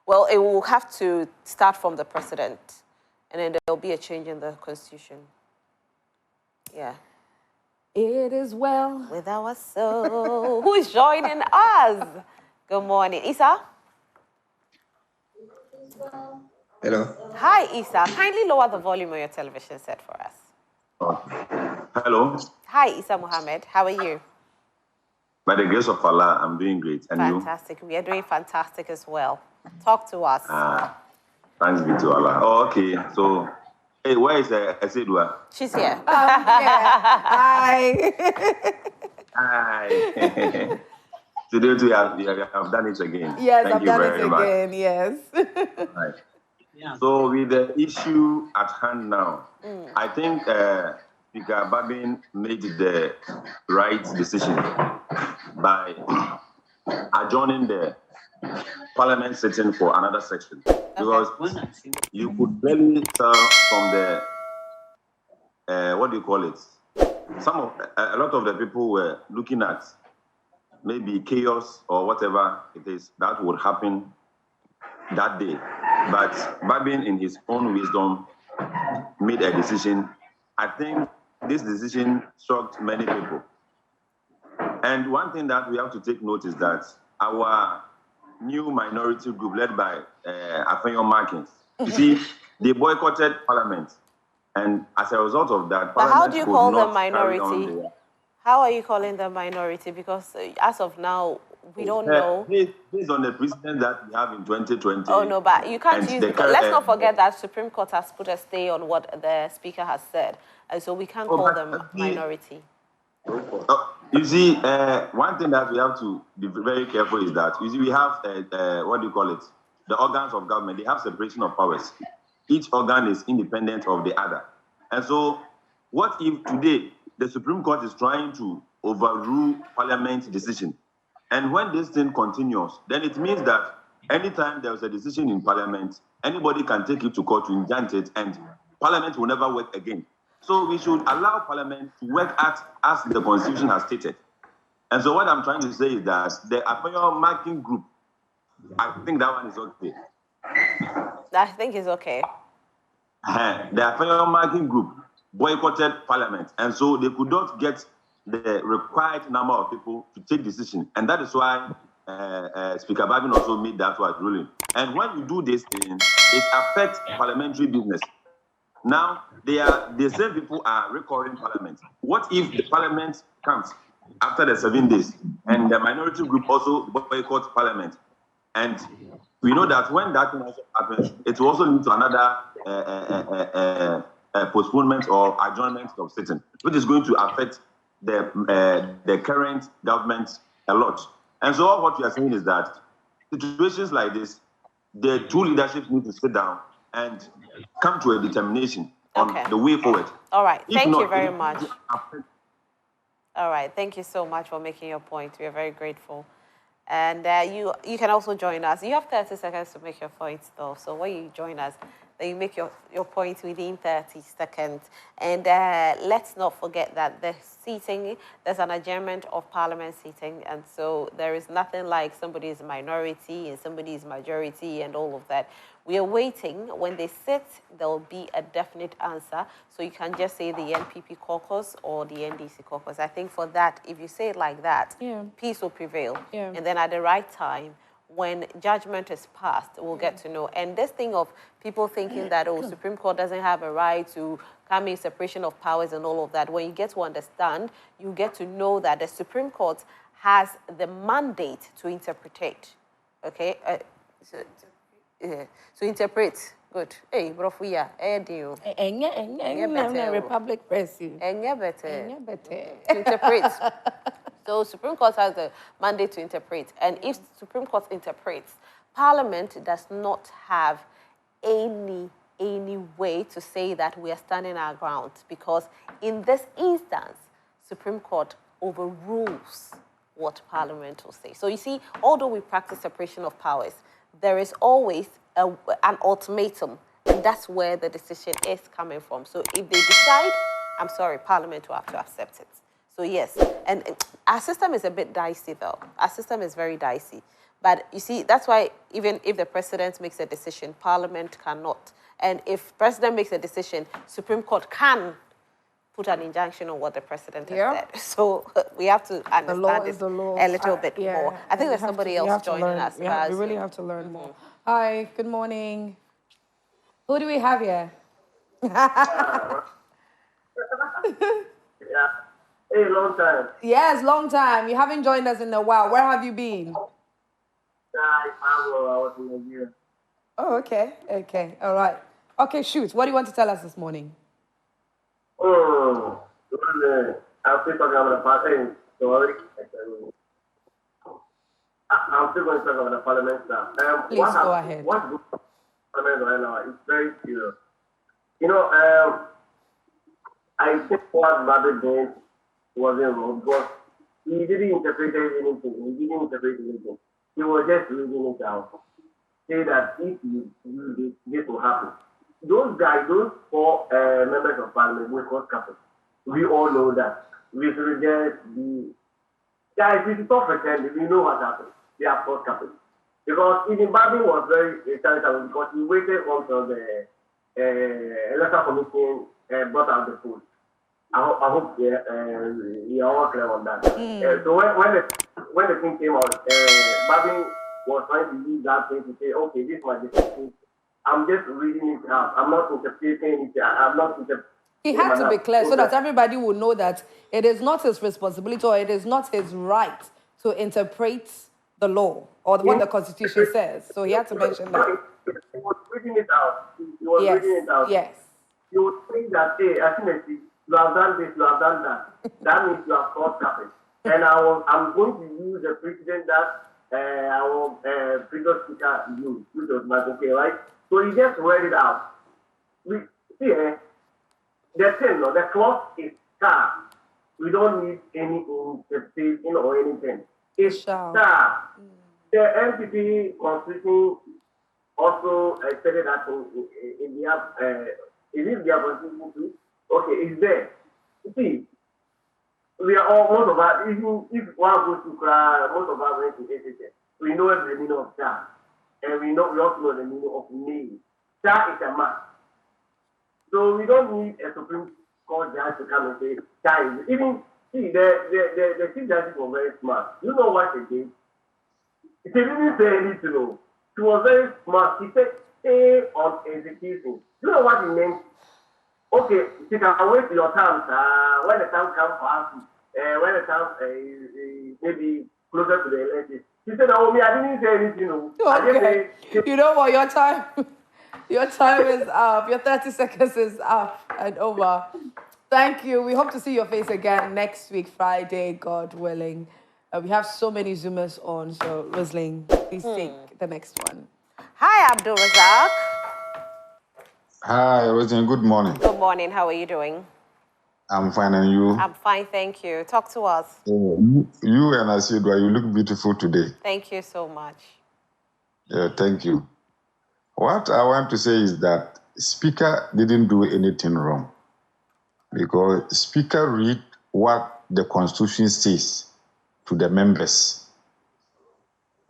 Well, it will have to start from the president, and then there'll be a change in the Constitution. Yeah. It is well with our soul. Who is joining us? Good morning. Isa? Hello. Hi, Isa. Kindly lower the volume on your television set for us. Hello. Hi, Isa Mohammed. How are you? By the grace of Allah, I'm doing great. And fantastic. We are doing fantastic as well. Talk to us. Thanks be to Allah. Oh, okay. So, hey, where is Esedua? She's here. Hi. Hi. Today too, you have done it again. Yes, Thank I've you done very it much. again, yes. Right. So with the issue at hand now, I think Speaker Babin made the right decision by adjourning the Parliament sitting for another section. Because you could really tell from the, what do you call it? A lot of the people were looking at maybe chaos or whatever it is that would happen that day. But Babin, in his own wisdom, made a decision. I think this decision shocked many people. And one thing that we have to take note is that our new minority group led by Afenyo Markins, you see, they boycotted Parliament. And as a result of that, but how do you call them minority? How are you calling them minority? Because as of now, we don't know. Based on the precedent that we have in 2020. Oh, no, but you can't use it. Let's not forget that Supreme Court has put a stay on what the Speaker has said. And so we can't call them minority. You see, one thing that we have to be very careful is that, you see, we have, what do you call it? The organs of government, they have separation of powers. Each organ is independent of the other. And so, what if today the Supreme Court is trying to overrule Parliament's decision? And when this thing continues, then it means that anytime there's a decision in Parliament, anybody can take it to court to injunct it, and Parliament will never work again. So we should allow Parliament to work as the Constitution has stated. And so what I'm trying to say is that the Afenyo Marking Group, I think that one is okay. I think it's okay. The Afenyo Marking Group boycotted Parliament, and so they could not get the required number of people to take decision. And that is why Speaker Babin also made that ruling. And when you do this thing, it affects parliamentary business. Now, the same people are recalling Parliament. What if the Parliament comes after the 7 days and the minority group also boycotts Parliament? And we know that when that thing also happens, it will also lead to another postponement or adjournment of sitting, which is going to affect the current government a lot. And so what we are saying is that situations like this, the two leaderships need to sit down and come to a determination on the way forward. All right. Thank you very much. All right. Thank you so much for making your point. We are very grateful. And you can also join us. You have 30 seconds to make your point, though. So when you join us, then you make your point within 30 seconds. And let's not forget that the seating, there's an adjournment of Parliament seating. And so there is nothing like somebody's minority and somebody's majority and all of that. We are waiting. When they sit, there will be a definite answer. So you can just say the NPP caucus or the NDC caucus. I think for that, if you say it like that, peace will prevail. And then at the right time, when judgment is passed, we'll get to know. And this thing of people thinking that, oh, Supreme Court doesn't have a right to come in separation of powers and all of that, when you get to understand, you get to know that the Supreme Court has the mandate to interpret. Okay? To interpret. Good. Hey, brofuya, deal. Republic press. To interpret. So Supreme Court has the mandate to interpret. And if Supreme Court interprets, Parliament does not have any way to say that we are standing our ground, because in this instance, Supreme Court overrules what Parliament will say. So you see, although we practice separation of powers, there is always an ultimatum, and that's where the decision is coming from. So if they decide, I'm sorry, Parliament will have to accept it. So yes, and our system is a bit dicey though. Our system is very dicey. But you see, that's why even if the president makes a decision, Parliament cannot. And if president makes a decision, Supreme Court can put an injunction on what the president has said. So we have to understand it a little bit more. I think there's somebody else joining us. Yeah, we really have to learn more. Hi, good morning. Who do we have here? Yeah. Hey, long time. Yes, long time. You haven't joined us in a while. Where have you been? I was in Nigeria. Oh, okay. Okay. All right. Okay, shoot. What do you want to tell us this morning? I'm still talking about the parliament. I'm still going to talk about the parliament stuff. Please go ahead. What's good about the parliament right now is very serious. You know, I think what Babi did wasn't wrong because he didn't interpret anything. He didn't interpret anything. He was just reading it out. Say that if you do this will happen. Those guys, those 4 members of parliament, were cross couple. We all know that. We should just be guys, if you talk pretend, we know what happened. They are cross couple. Because even Babi was very intelligent because he waited until the electoral commission brought out the food. I hope you're all clear on that. So when the thing came out, Babi was trying to use that thing to say, okay, this is my decision. I'm just reading it out. I'm not interpreting it. I'm not interpreting. He had to be clear so that everybody will know that it is not his responsibility or it is not his right to interpret the law or what the Constitution says. So he had to mention that. He was reading it out. He was reading it out. Yes. He was saying that, hey, ultimately, you have done this, you have done that. That means you have caused happened. And I'm going to use the precedent that our previous speaker used, which was okay, right? So he just read it out. The thing, the clause is star. We don't need any interpretation or anything. It's star. The MPP constitution also stated that in their constitution too. Okay, it's there. You see, we are all, most of us, even if one goes to cry, most of us went to HHS. We know the meaning of star. And we also know the meaning of name. Star is a man. So we don't need a Supreme Court judge to come and say, star is, even, see, the chief judges were very smart. You know what they did? He didn't say anything. He was very smart. He said, stay on execution. You know what he meant? Okay, you can wait your time, when the time comes for us, when the time is maybe closer to the election. He said, oh, me, I didn't say anything. Okay. You know what, your time is up. Your 30 seconds is up and over. Thank you. We hope to see your face again next week, Friday, God willing. We have so many Zoomers on, so Rosalind, please take the next one. Hi, Abdul Razak. Hi, Rosalind. Good morning. Good morning. How are you doing? I'm fine, and you? I'm fine, thank you. Talk to us. You and Asidwa, you look beautiful today. Thank you so much. Yeah, thank you. What I want to say is that Speaker didn't do anything wrong because Speaker read what the Constitution says to the members.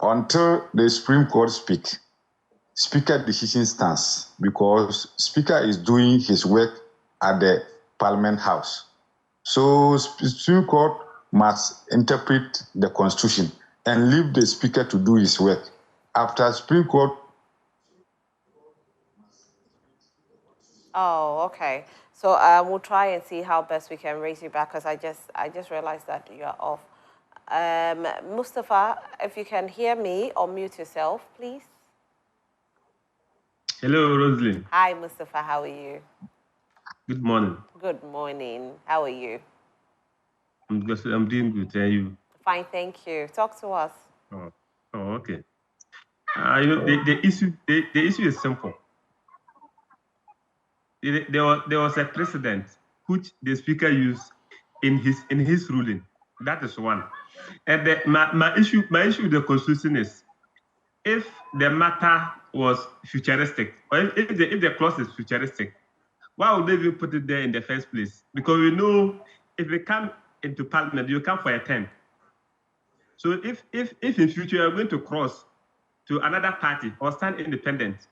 Until the Supreme Court speaks, Speaker decision stands because Speaker is doing his work at the Parliament House. So Supreme Court must interpret the Constitution and leave the Speaker to do his work. After Supreme Court. Oh, okay. So we'll try and see how best we can raise you back because I just realized that you are off. Mustafa, if you can hear me, or mute yourself, please. Hello, Rosalind. Hi, Mustafa. How are you? Good morning. Good morning. How are you? I'm doing good. And you? Fine, thank you. Talk to us. Oh, okay. The issue is simple. There was a precedent which the Speaker used in his ruling That is one. And my issue with the constitution is, if the matter was futuristic, or if the clause is futuristic, why would they even put it there in the first place? Because we know if they come into parliament, you come for a term. So if in future you're going to cross to another party or stand independent,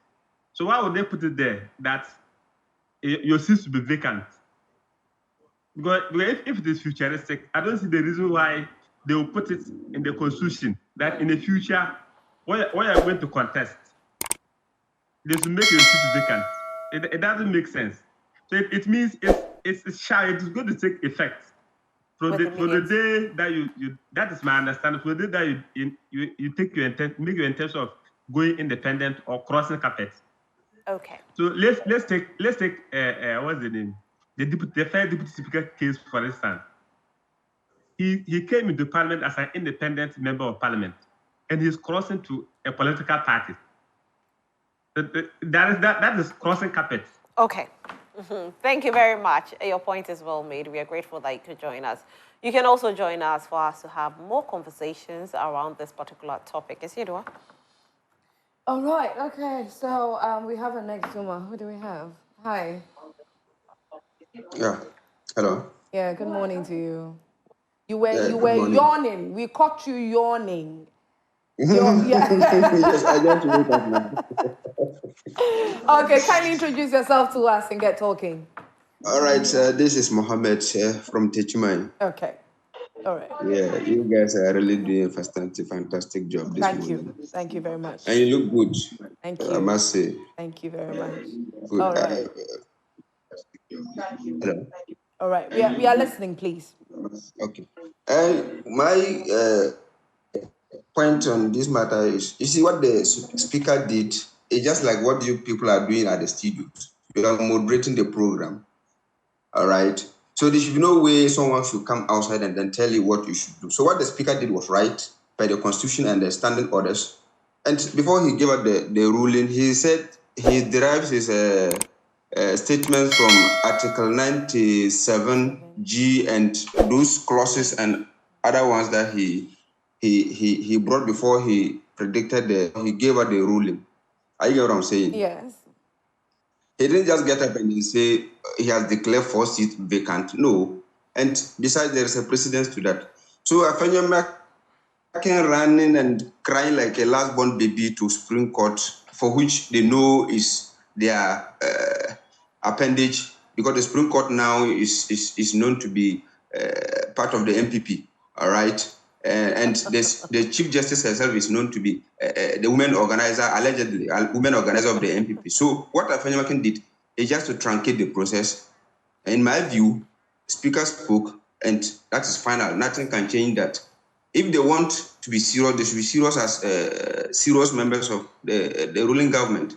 so why would they put it there that your seat should be vacant? Because if it is futuristic, I don't see the reason why they will put it in the constitution that in the future, when you're going to contest, they should make your seat vacant. It doesn't make sense. So it means it's going to take effect from the day that you that is my understanding. From the day that you take make your intention of going independent or crossing carpet. Okay. So let's take what's the name? The first deputy speaker case, for instance. He came into parliament as an independent member of parliament, and he's crossing to a political party. That is crossing carpet. Okay. Thank you very much. Your point is well made. We are grateful that you could join us. You can also join us for us to have more conversations around this particular topic. Is Yedua? All right. Okay. So we have a next Zoomer. Who do we have? Hi. Yeah. Hello. Yeah. Good morning to you. You were yawning. We caught you yawning. Yes, I don't wake up now. Okay, kindly introduce yourself to us and get talking. All right, this is Mohammed from Techumai. Okay. All right. Yeah, you guys are really doing a fantastic job this morning. Thank you very much. And you look good. Thank you. I must say. Thank you very much. Good. All right. Hello. All right. We are listening, please. Okay. And my point on this matter is, you see what the speaker did is just like what you people are doing at the studios. You are moderating the program. All right. So there should be no way someone should come outside and then tell you what you should do. So what the speaker did was right by the constitution and the standing orders. And before he gave out the ruling, he said he derives his statements from Article 97G and those clauses and other ones that he brought before he he gave out the ruling. Are you get what I'm saying? Yes. He didn't just get up and say he has declared 4 seats vacant. No. And besides, there is a precedence to that. So Afenyo can running and crying like a last-born baby to Supreme Court, for which they know is their appendage, because the Supreme Court now is known to be part of the MPP. All right. And the Chief Justice herself is known to be the women organizer, allegedly, a women organizer of the MPP. So what Afenyo did is just to truncate the process. In my view, Speaker spoke, and that is final. Nothing can change that. If they want to be serious, they should be serious as serious members of the ruling government.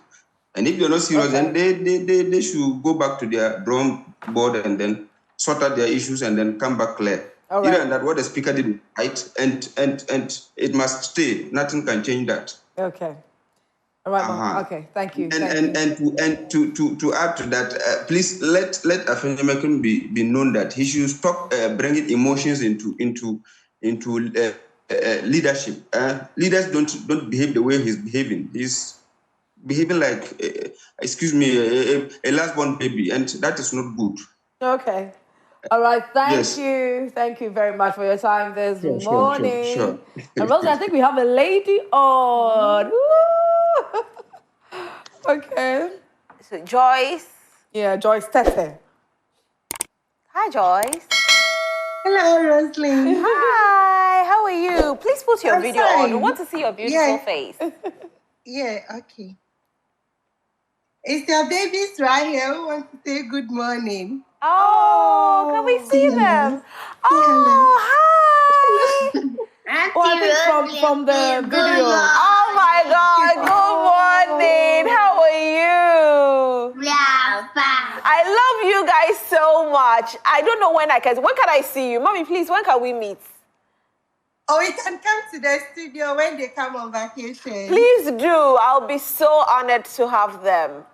And if they're not serious, then they should go back to their drawing board and then sort out their issues and then come back clear. All right. Either that what the speaker did right, and it must stay. Nothing can change that. Okay. All right. Okay. Thank you. And to add to that, please let Afenyo be known that he should stop bringing emotions into leadership. Leaders don't behave the way he's behaving. He's behaving like, a last-born baby, and that is not good. Okay. All right. Thank you. Thank you very much for your time this morning. Sure. And Rosie, I think we have a lady on. Okay. So Joyce. Yeah, Joyce Tete. Hi, Joyce. Hello, Roslyn. Hi, how are you? Please put your video on. We want to see your beautiful face. Yeah, okay. It's your babies right here who want to say good morning. Oh, can we see them? Oh, hi. Oh, I think from the video. Oh my God, good morning. How are you? I love you guys so much. I don't know when can I see you? Mommy, please, when can we meet? Oh, you can come to the studio when they come on vacation. Please do. I'll be so honored to have them.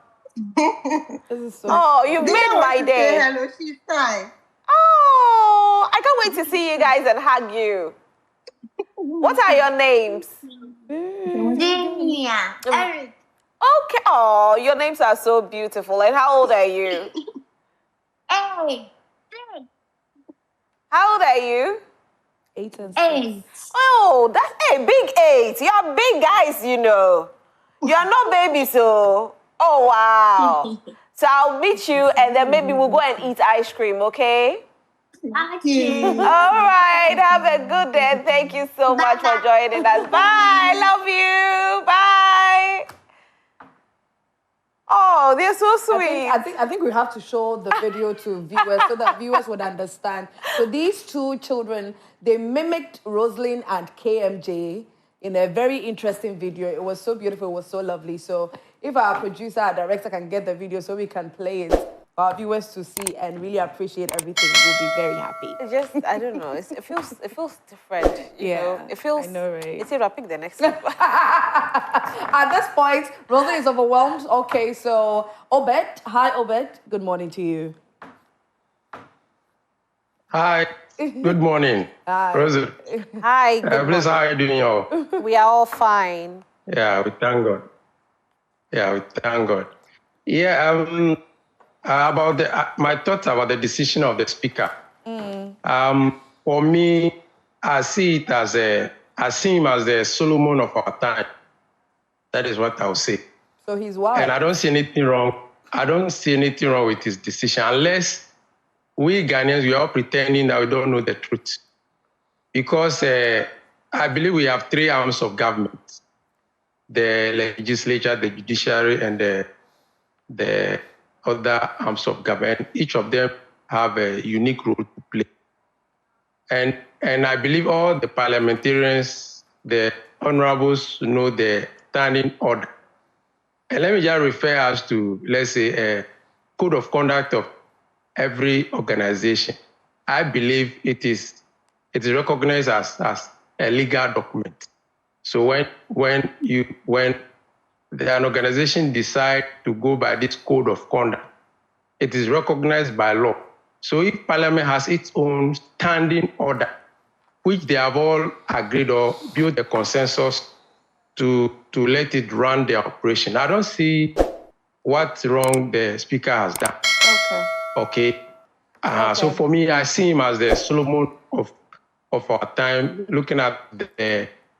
This is so you've made my day. Hello, she's fine. Oh, I can't wait to see you guys and hug you. What are your names? Junior, Eric. Okay. Oh, your names are so beautiful. And how old are you? Hey. How old are you? 8 and 6. 8. Oh, that's a big 8. You're big guys, you know. You're not babies, so. Oh, wow. So I'll meet you and then maybe we'll go and eat ice cream, okay? Okay. All right. Have a good day. Thank you so much for joining us. Bye. Love you. Bye. Oh, they're so sweet. I think we have to show the video to viewers so that viewers would understand. So these two children, they mimicked Rosalind and KMJ in a very interesting video. It was so beautiful. It was so lovely. So if our producer, our director can get the video so we can play it for our viewers to see and really appreciate everything, we'll be very happy. It's just, I don't know. It feels different. You know? It feels. I know, right? It's I pick the next one. At this point, Rosalind is overwhelmed. Okay, so Obed. Hi, Obed. Good morning to you. Hi. Good morning. Hi. Rosalind. Hi. Good Please, how are you doing, y'all? We are all fine. Yeah, we thank God. Yeah, we thank God. Yeah, about my thoughts about the decision of the speaker. For me, I see him as the Solomon of our time. That is what I would say. So he's wild. And I don't see anything wrong. I don't see anything wrong with his decision, unless we Ghanaians, we are pretending that we don't know the truth. Because I believe we have 3 arms of government: the legislature, the judiciary, and the other arms of government. Each of them have a unique role to play. And I believe all the parliamentarians, the honorables, know the standing order. And let me just refer us to, let's say, a code of conduct of every organization. I believe it is recognized as a legal document. So when an organization decides to go by this code of conduct, it is recognized by law. So if Parliament has its own standing order, which they have all agreed or built a consensus to let it run their operation, I don't see what's wrong the speaker has done. Okay. So for me, I see him as the Solomon of our time, looking at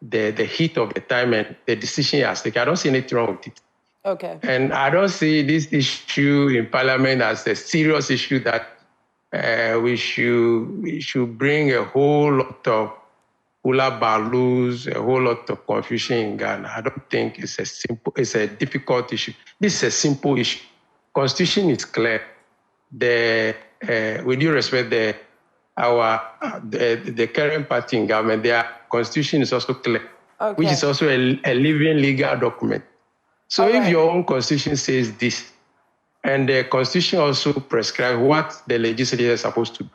the heat of the time and the decision he has taken. I don't see anything wrong with it. Okay. And I don't see this issue in Parliament as a serious issue that we should bring a whole lot of hula balloons, a whole lot of confusion in Ghana. I don't think it's a difficult issue. This is a simple issue. Constitution is clear. With due respect, the current party in government, their constitution is also clear, which is also a living legal document. So if your own constitution says this, and the constitution also prescribes what the legislature is supposed to do,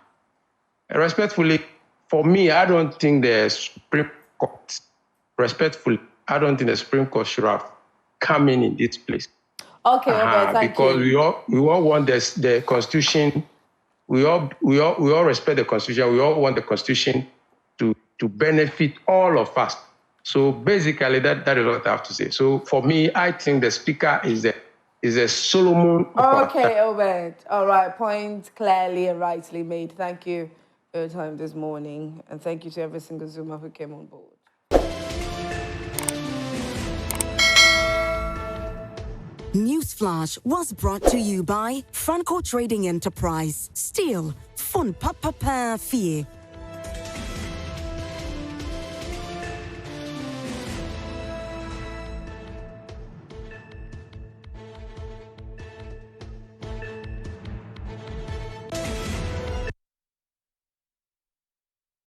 respectfully, for me, I don't think the Supreme Court, I don't think the Supreme Court should have come in this place. Okay, thank because you. we all want the Constitution. We all respect the Constitution. We all want the Constitution to benefit all of us. So basically, that is what I have to say. So for me, I think the speaker is a Solomon. Okay, Obed. All right, point clearly and rightly made. Thank you for your time this morning, and thank you to every single Zoomer who came on board. Newsflash was brought to you by Franco Trading Enterprise. Still, fun papa fear.